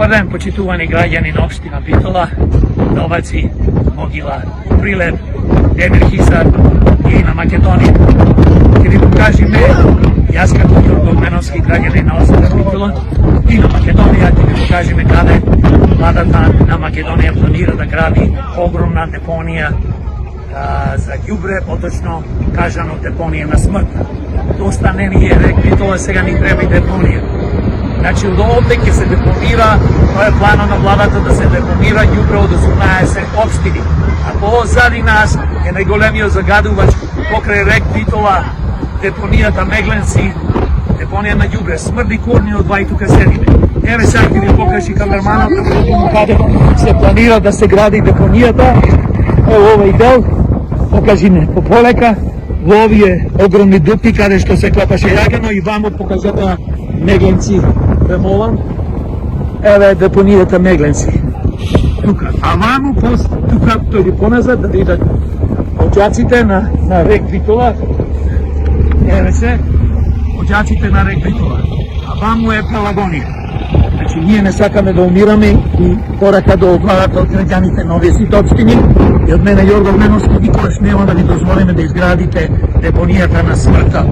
Добар ден, почитувани граѓани на општина Битола, Новаци, Могила, Прилеп, Демир Хисар и на Македонија. Ќе ви покажеме, јас како Јурговменовски граѓани на општина Битола и на Македонија, ќе ви покажеме каде владата на Македонија планира да гради огромна депонија за ѓубре, поточно кажано депонија на смрт. Доста не ни е рек Битола, сега ни треба и депонија. Значи, од овде ќе се депонира, тоа е плана на владата да се депонира ѓубре од 18 општини. А позади нас е најголемиот загадувач покрај рек Битола, депонијата Мегленци, депонија на ѓубре, смрди корни од два и тука седиме. Еве сега ќе ви покажи камерманот каде се планира да се гради депонијата. Ево овој дел, покажи не пополека, во овие огромни дупки каде што се клапаше јагано и ваму покажете Мегленци, премолам. Еве депонијата Мегленци. Тука, а ваму тука тој поназад да видат оđаците на рек Битола. Еве се, оđаците на рек Битола. А ваму е Пелагонија. Значи, ние не сакаме да умираме и порака до владата од граѓаните на овие сите општини и од мене Јоргов Меновски никогаш нема да ви дозволиме да изградите депонијата на смртта.